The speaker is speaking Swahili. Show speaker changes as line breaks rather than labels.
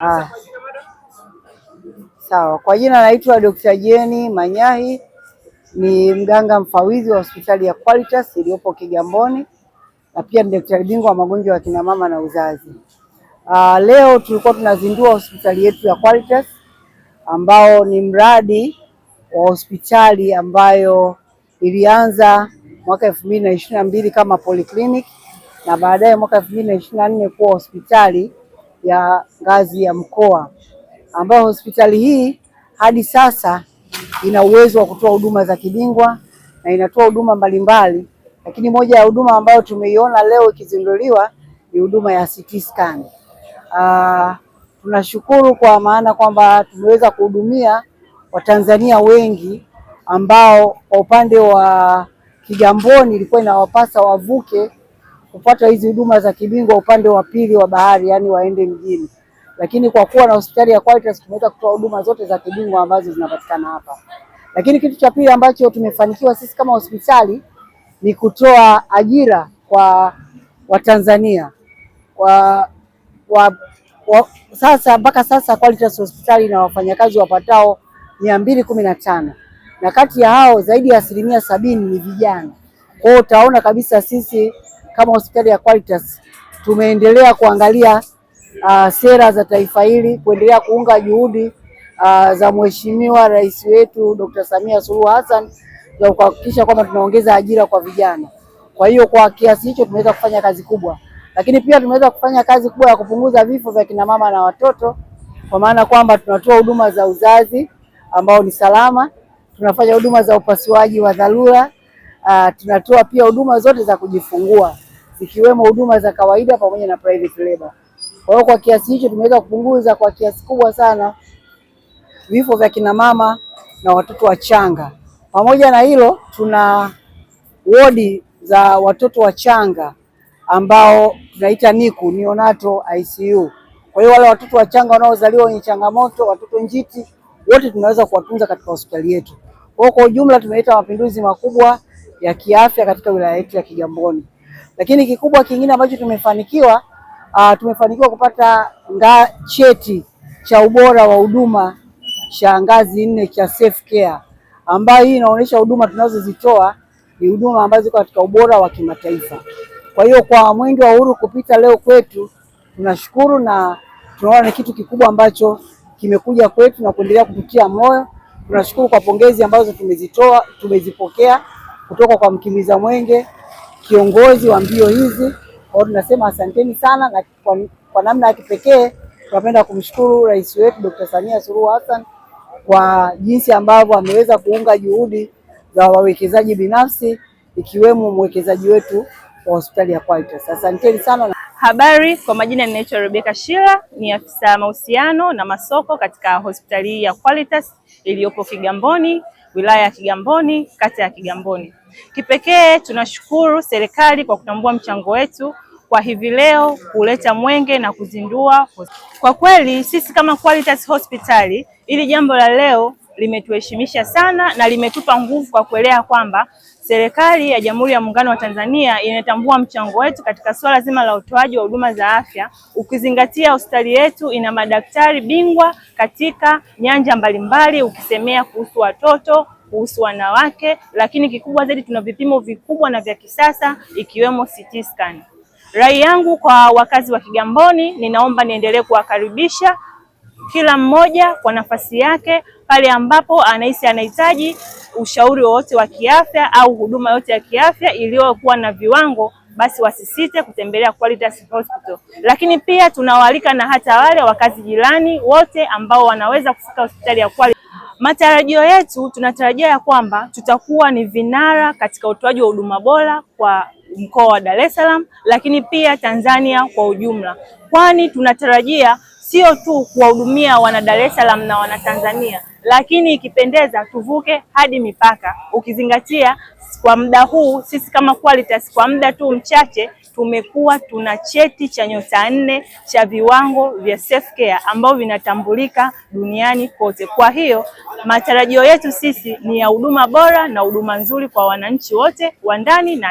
Ah, sawa. Kwa jina naitwa Dr. Jeni Manyahi, ni mganga mfawidhi wa hospitali ya Qualitas iliyopo Kigamboni na pia ni daktari bingwa wa magonjwa ya kina mama na uzazi. Leo tulikuwa tunazindua hospitali yetu ya Qualitas ambao ni mradi wa hospitali ambayo ilianza mwaka 2022 kama polyclinic na baadaye mwaka 2024 kuwa hospitali ya ngazi ya mkoa, ambayo hospitali hii hadi sasa ina uwezo wa kutoa huduma za kibingwa na inatoa huduma mbalimbali, lakini moja ya huduma ambayo tumeiona leo ikizinduliwa ni huduma ya CT scan. Tunashukuru kwa maana kwamba tumeweza kuhudumia Watanzania wengi ambao kwa upande wa Kigamboni ilikuwa inawapasa wavuke kupata hizi huduma za kibingwa upande wa pili wa bahari, yani waende mjini, lakini kwa kuwa na hospitali ya Qualitas tumeweza kutoa huduma zote za kibingwa ambazo zinapatikana hapa. Lakini kitu cha pili ambacho tumefanikiwa sisi kama hospitali ni kutoa ajira kwa Watanzania sasa mpaka sasa Qualitas hospitali ina wafanyakazi wapatao 215 na kati ya hao zaidi ya 70% ni vijana. Kwa hiyo utaona kabisa sisi kama hospitali ya Qualitas tumeendelea kuangalia sera za taifa hili, kuendelea kuunga juhudi za Mheshimiwa Rais wetu Dr. Samia Suluhu Hassan za kuhakikisha kwamba tunaongeza ajira kwa vijana. Kwa hiyo kwa kiasi hicho tumeweza kufanya kazi kubwa, lakini pia tumeweza kufanya kazi kubwa ya kupunguza vifo vya kina mama na watoto, kwa maana kwamba tunatoa huduma za uzazi ambao ni salama, tunafanya huduma za upasuaji wa dharura, tunatoa pia huduma zote za kujifungua zikiwemo huduma za kawaida pamoja na private labor. Kwa hiyo kwa kiasi hicho tumeweza kupunguza kwa kiasi kubwa sana vifo vya kina mama na watoto wachanga. Pamoja na hilo, tuna wodi za watoto wachanga ambao tunaita NICU, neonatal ICU. Kwa hiyo wale watoto wachanga wanaozaliwa wenye changamoto, watoto njiti, wote tunaweza kuwatunza katika hospitali yetu. Kwa ujumla tumeleta mapinduzi makubwa ya kiafya katika wilaya yetu ya Kigamboni. Lakini kikubwa kingine ambacho tumefanikiwa kupata cheti cha ubora wa huduma cha ngazi 4 cha safe care, ambayo hii inaonyesha huduma tunazozitoa ni huduma ambazo ziko katika ubora wa kimataifa. Kwa hiyo kwa Mwenge wa Uhuru kupita leo kwetu, tunashukuru na tunaona ni kitu kikubwa ambacho kimekuja kwetu na kuendelea kututia moyo. Tunashukuru kwa pongezi ambazo tumezipokea kutoka kwa mkimbiza mwenge, kiongozi wa mbio hizi. Kwa hiyo tunasema asanteni sana, na kwa namna ya kipekee tunapenda kumshukuru Rais wetu Dr. Samia Suluhu Hassan kwa jinsi ambavyo ameweza kuunga juhudi za wawekezaji binafsi ikiwemo mwekezaji wetu wa hospitali ya Qualitas. Asanteni sana.
Habari, kwa majina ninaitwa Rebecca Shila, ni afisa mahusiano na masoko katika hospitali ya Qualitas iliyopo Kigamboni, wilaya ya Kigamboni, kata ya Kigamboni. Kipekee tunashukuru serikali kwa kutambua mchango wetu kwa hivi leo kuleta mwenge na kuzindua. Kwa kweli sisi kama Qualitas Hospitali, ili jambo la leo limetuheshimisha sana na limetupa nguvu kwa kuelewa kwamba serikali ya Jamhuri ya Muungano wa Tanzania inatambua mchango wetu katika swala zima la utoaji wa huduma za afya, ukizingatia hospitali yetu ina madaktari bingwa katika nyanja mbalimbali, ukisemea kuhusu watoto, kuhusu wanawake, lakini kikubwa zaidi tuna vipimo vikubwa na vya kisasa ikiwemo CT scan. Rai yangu kwa wakazi wa Kigamboni, ninaomba niendelee kuwakaribisha kila mmoja kwa nafasi yake pale ambapo anahitaji ushauri wowote wa kiafya au huduma yote ya kiafya iliyokuwa na viwango, basi wasisite kutembelea Qualitas Hospital. Lakini pia tunawaalika na hata wale wakazi jirani wote ambao wanaweza kufika hospitali ya Qualitas. Matarajio yetu, tunatarajia ya kwamba tutakuwa ni vinara katika utoaji wa huduma bora kwa mkoa wa Dar es Salaam, lakini pia Tanzania kwa ujumla, kwani tunatarajia sio tu kuwahudumia wana Dar es Salaam na wana Tanzania, lakini ikipendeza tuvuke hadi mipaka, ukizingatia kwa muda huu sisi kama Qualitas kwa muda tu mchache tumekuwa tuna cheti cha nyota 4 cha viwango vya safe care ambao vinatambulika duniani kote. Kwa hiyo matarajio yetu sisi ni ya huduma bora na huduma nzuri kwa wananchi wote wa ndani na